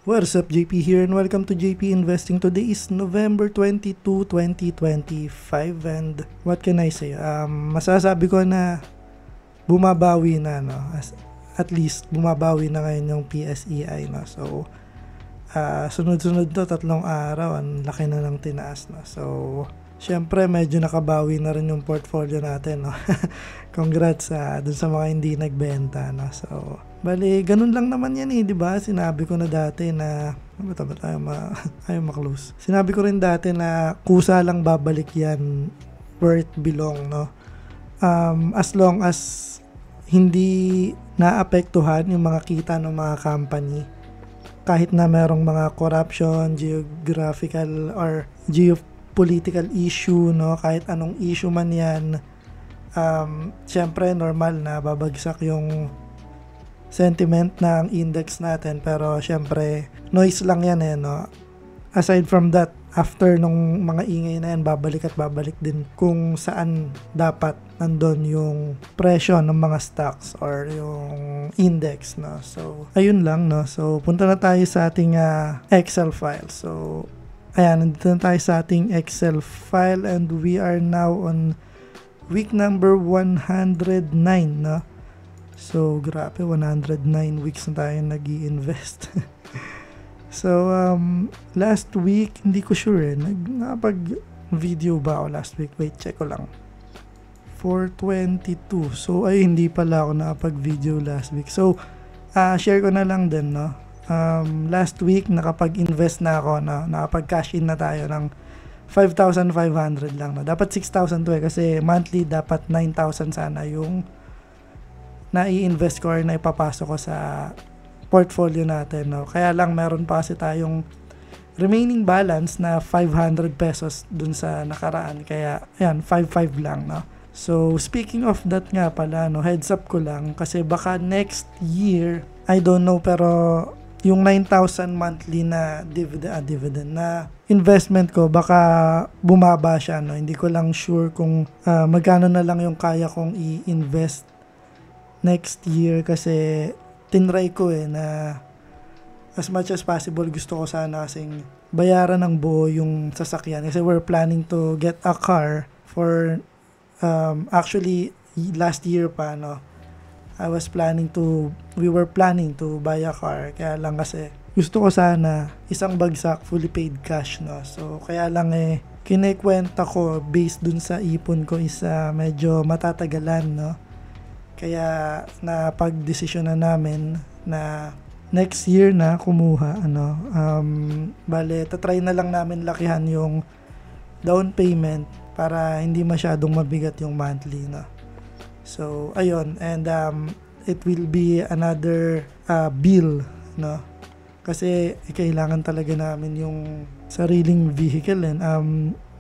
What's up, JP here and welcome to JP Investing. Today is November 22, 2025 and what can I say? Masasabi ko na bumabawi na, no? At least bumabawi na ngayon yung PSEI, no? So, sunod-sunod to, 3 araw, ang laki na ng tinaas, no? So, syempre medyo nakabawi na rin yung portfolio natin, no? Congrats dun sa mga hindi nagbenta, no? So, bali, ganun lang naman yan di ba? Sinabi ko na dati na ayaw ma-close. Sinabi ko rin dati na kusa lang babalik yan where it belong, no? As long as hindi naapektuhan yung mga kita ng mga company, kahit na merong mga corruption, geographical or geopolitical issue, no? Kahit anong issue man yan, syempre normal na babagsak yung sentiment ng index natin, pero syempre noise lang yan no? Aside from that, after nung mga ingay na yan, babalik at babalik din kung saan dapat nandun yung presyo ng mga stocks or yung index, no? So ayun lang, no? So punta na tayo sa ating Excel file. So ayan, nandito na tayo sa ating Excel file and we are now on week number 109, no? So, grabe, 109 weeks na tayo nag-i-invest. So, last week, hindi ko sure nakapag-video ba ako last week? Wait, check ko lang. 422. So, ay, hindi pala ako nakapag-video last week. So, share ko na lang din, no? Last week, nakapag-invest na ako, no? Nakapag-cash in na tayo ng 5,500 lang, no? Dapat 6,000 to kasi monthly dapat 9,000 sana yung na-i-invest ko or na ipapasok ko sa portfolio natin, no? Kaya lang meron pa kasi tayong remaining balance na 500 pesos dun sa nakaraan, kaya ayan, 5,500 lang, no? So speaking of that nga pala, no, heads up ko lang kasi baka next year, I don't know, pero yung 9,000 monthly na dividend na investment ko, baka bumaba siya, no? Hindi ko lang sure kung magkano na lang yung kaya kong i-invest next year kasi tinry ko na as much as possible gusto ko sana kasing bayaran ng buo yung sasakyan kasi we're planning to get a car for actually last year pa, no? We were planning to buy a car, kaya lang kasi gusto ko sana isang bagsak fully paid cash, no? So kaya lang kinekwenta ko based dun sa ipon ko is medyo matatagalan, no? Kaya napag-desisyon na namin na next year na kumuha, ano, bale, tatry na lang namin lakihan yung down payment para hindi masyadong mabigat yung monthly, no? So, ayun, and it will be another bill, no? Kasi kailangan talaga namin yung sariling vehicle, and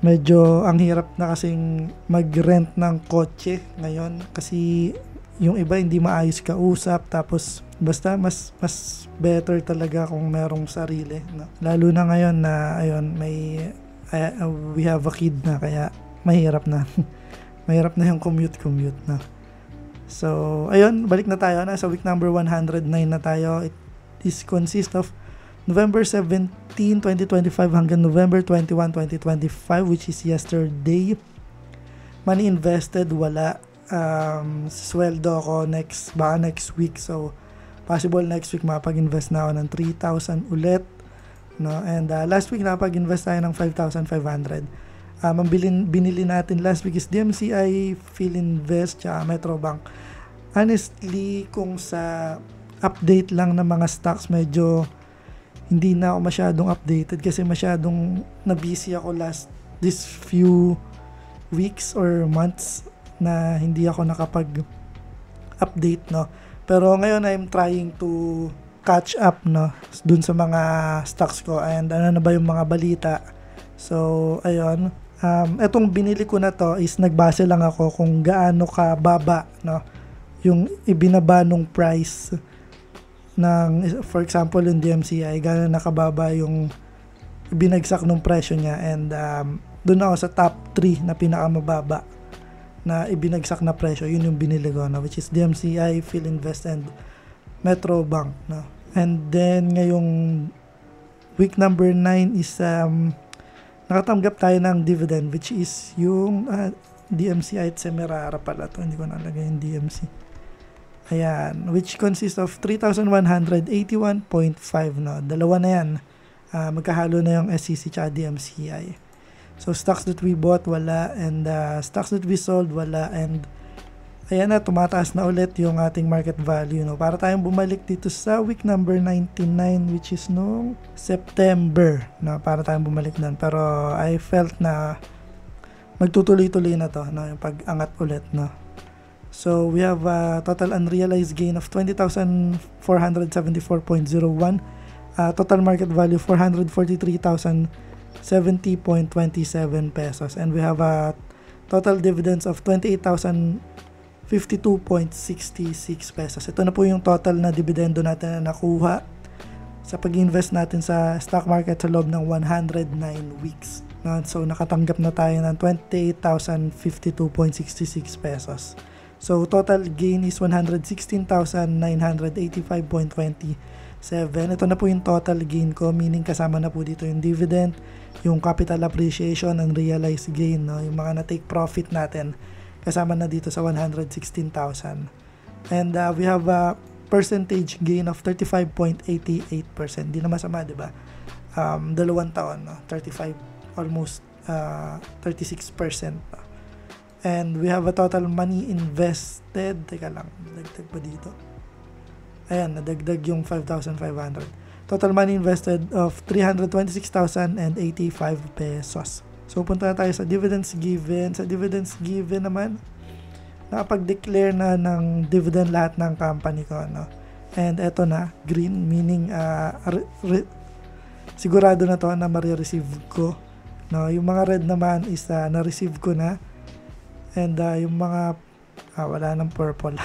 medyo ang hirap na kasing mag-rent ng kotse ngayon kasi yung iba hindi maayos kausap, tapos basta mas better talaga kung merong sarili, no? Lalo na ngayon na ayun, we have a kid na, kaya mahirap na mahirap na yung commute na. So ayun, balik na tayo na sa week number 109 na tayo. It is consist of November 17, 2025 hanggang November 21, 2025, which is yesterday. Money invested, wala. Sweldo ako baka next week, so possible next week mapag-invest na ako ng 3,000 ulit, no? And last week napag-invest tayo ng 5,500. Binili natin last week is DMCI, Philinvest, tsaka Metrobank. Honestly, kung sa update lang ng mga stocks, medyo hindi na ako masyadong updated kasi masyadong na-busy ako this few weeks or months na hindi ako nakapag-update, no? Pero ngayon I'm trying to catch up, no, dun sa mga stocks ko and ano na ba yung mga balita. So ayun, etong binili ko na to is nagbase lang ako kung gaano ka baba, no, yung ibinaba nung price ng, for example, yung DMCI, gaano nakababa yung binagsak nung presyo niya, and dun ako sa top 3 na pinakamababa na ibinagsak na presyo, yun yung binili ko, no, which is DMCI, Philinvest, and Metrobank, no. And then ngayong week number 9 is nakatanggap tayo ng dividend, which is yung DMCI at Semirara pala to. Hindi ko nalagay yung DMC. Ayan, which consists of 3,181.5, no? Dalawa na yan. Magkahalo na yung SCC tsaka DMCI. So, stocks that we bought, wala. And stocks that we sold, wala. And ayan na, tumataas na ulit yung ating market value, no? Para tayong bumalik dito sa week number 99, which is noong September, no? Para tayong bumalik doon. Pero I felt na magtutuloy-tuloy na to, no? Yung pag-angat ulit, no? So, we have a total unrealized gain of 20,474.01. Total market value, 443,070.27 pesos. And we have a total dividends of 28,052.66 pesos. Ito na po yung total na dividendo natin na nakuha sa pag-invest natin sa stock market sa loob ng 109 weeks. So, nakatanggap na tayo ng 28,052.66 pesos. So, total gain is 116,985.27. Ito na po yung total gain ko, meaning kasama na po dito yung dividend, yung capital appreciation, and realized gain, no? Yung mga na-take profit natin, kasama na dito sa 116,000. And we have a percentage gain of 35.88%. Di na masama, di ba? 2 taon, no? 35, almost 36%. No? And we have a total money invested. Teka lang, dagdag pa dito. Ayan, nadagdag yung 5,500. Total money invested of 326,085 pesos. So, punta na tayo sa dividends given. Sa dividends given naman, nakapag-declare na ng dividend lahat ng company ko, no? And eto na, green, meaning sigurado na to na marireceive ko, no? Yung mga red naman is na-receive ko na. And yung mga wala ng purple.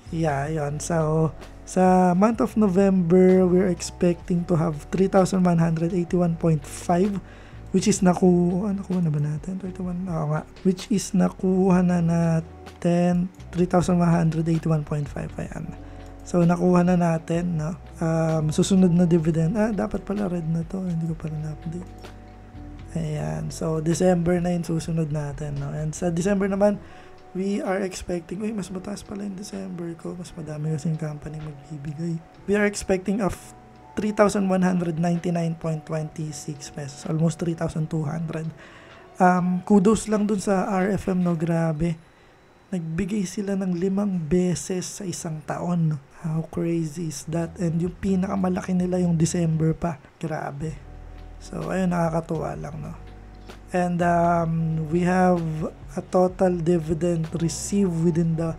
Yeah, yun. So, sa month of November, we're expecting to have 3,181.5, which is nakuha na ba natin? 31, oo nga. Which is nakuha na natin 3,181.5. Ayan. So, nakuha na natin, no? Susunod na dividend. Dapat pala red na to. Hindi ko pala na-update. Ayan. So, December na yung susunod natin, no? And sa December naman, we are expecting, mas mataas pala yung December ko. Mas madami kasing company magbibigay. We are expecting of 3,199.26 pesos. Almost 3,200. Kudos lang dun sa RFM, no? Grabe. Nagbigay sila ng 5 beses sa isang taon. How crazy is that? And yung pinakamalaki nila yung December pa. Grabe. So, ayun, nakakatuwa lang, no? And we have a total dividend received within the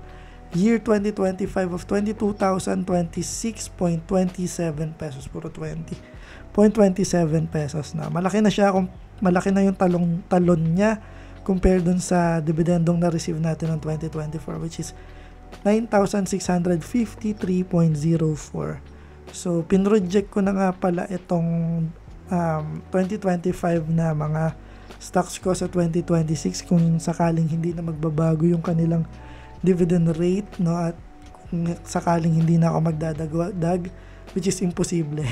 year 2025 of 22,026.27 pesos. Puro 20.27 pesos na. Malaki na siya, malaki na yung talon niya compared dun sa dividendong na-receive natin ng 2024, which is 9,653.04. So, pinroject ko na nga pala itong 2025 na mga stocks ko sa 2026 kung sakaling hindi na magbabago yung kanilang dividend rate, no? At kung sakaling hindi na ako magdadagdag, which is imposible.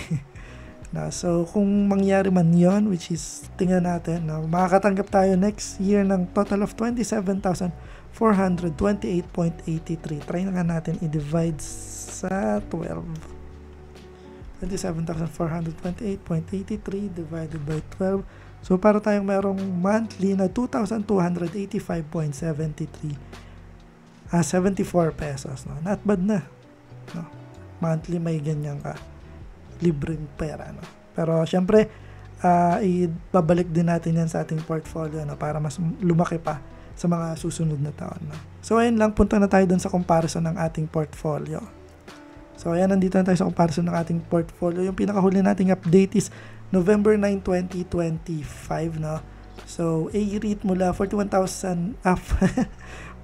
No? So, kung mangyari man yon, which is tingnan natin, no? Makakatanggap tayo next year ng total of 27,428.83. Try na nga natin i-divide sa 12. 27,428.83 divided by 12. So, para tayong mayroong monthly na 2,285.73. 74 pesos. No? Not bad na. No? Monthly may ganyan ka. Libreng pera. No? Pero, syempre, ibabalik din natin yan sa ating portfolio, no? Para mas lumaki pa sa mga susunod na taon. No? So, ayun lang. Punta na tayo dun sa comparison ng ating portfolio. So, ayan, nandito na tayo sa comparison ng ating portfolio. Yung pinakahuli nating update is November 9, 2025, no? So, A-REIT mula 41,000 up.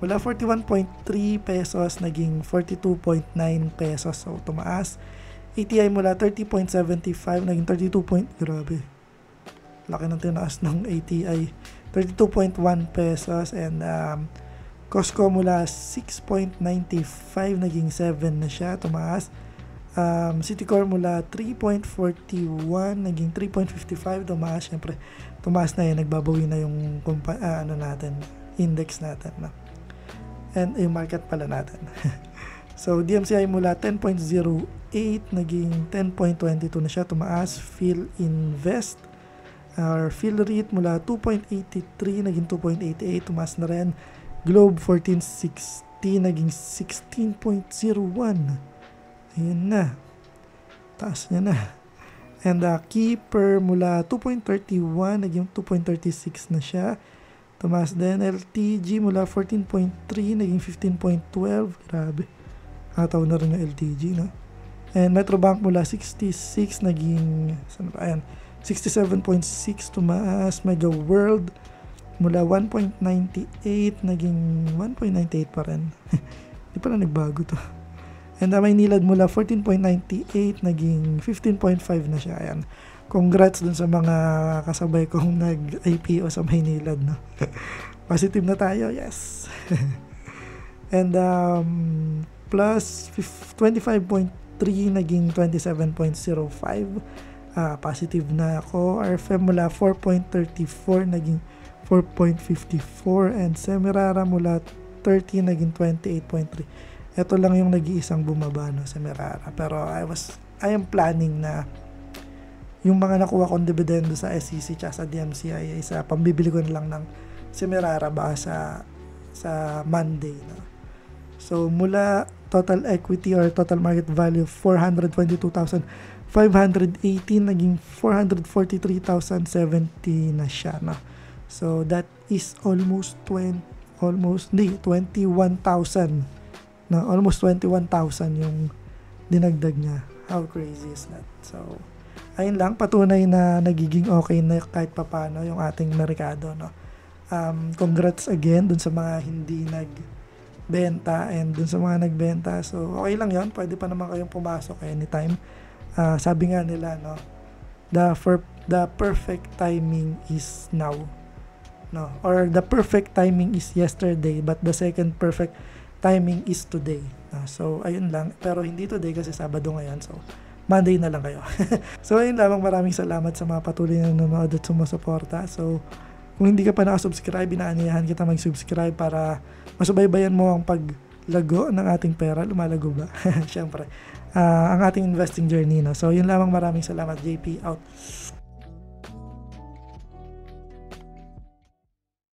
Mula 41.3 pesos, naging 42.9 pesos. So, tumaas. ATI mula 30.75, naging 32. Grabe. Laki ng tinaas ng ATI. 32.1 pesos. And, Costco mula 6.95 naging 7 na siya, tumaas. Citicorp mula 3.41 naging 3.55, tumaas. Syempre tumaas na yun, nagbabawi na yung natin, index natin, no? And yung market pala natin. So DMCI mula 10.08 naging 10.22 na siya, tumaas. PhilInvest or PhilREIT mula 2.83 naging 2.88, tumaas na rin. Globe 1460 naging 16.01. Ayun na, taas niya na. And Keeper mula 2.31 naging 2.36 na siya, tumaas din. LTG mula 14.3 naging 15.12, grabe, ataw na rin yung LTG, no? And Metrobank mula 66 naging 67.6, tumaas. Mega World mula 1.98 naging 1.98 pa rin. Hindi pala nagbago to. And Maynilad mula 14.98 naging 15.5 na siya. Ayan. Congrats dun sa mga kasabay kong nag-IPO sa Maynilad, no? Positive na tayo, yes. And plus 25.3 naging 27.05. Positive na ako. RFM mula 4.34 naging 4.54. And Semirara mula 30 naging 28.3. Ito lang yung nag-iisang bumaba, no, Semirara. Pero I am planning na yung mga nakuha kong dividendo sa SEC at sa DMCI isa pambibili ko na lang ng Semirara ba sa Monday, no? So mula total equity or total market value 422,518 naging 443,070 na siya, no? So that is almost 21,000, no? Almost 21,000 yung dinagdag niya. How crazy is that? So ayun lang, patunay na nagiging okay na kahit papano yung ating merkado, no? Congrats again dun sa mga hindi nagbenta and dun sa mga nagbenta. So okay lang yon, pwede pa naman kayong pumasok anytime. Sabi nga nila, no, the perfect timing is now, no, or the perfect timing is yesterday but the second perfect timing is today. So ayun lang, pero hindi today kasi Sabado ngayon, so Monday na lang kayo. So ayun lamang, maraming salamat sa mga patuloy na nanonood at sumusuporta. So kung hindi ka pa nakasubscribe, inaanyayahan kita mag-subscribe para masubaybayan mo ang paglago ng ating pera. Lumalago ba? Siyempre, ang ating investing journey, no? So yun lamang, maraming salamat. JP out.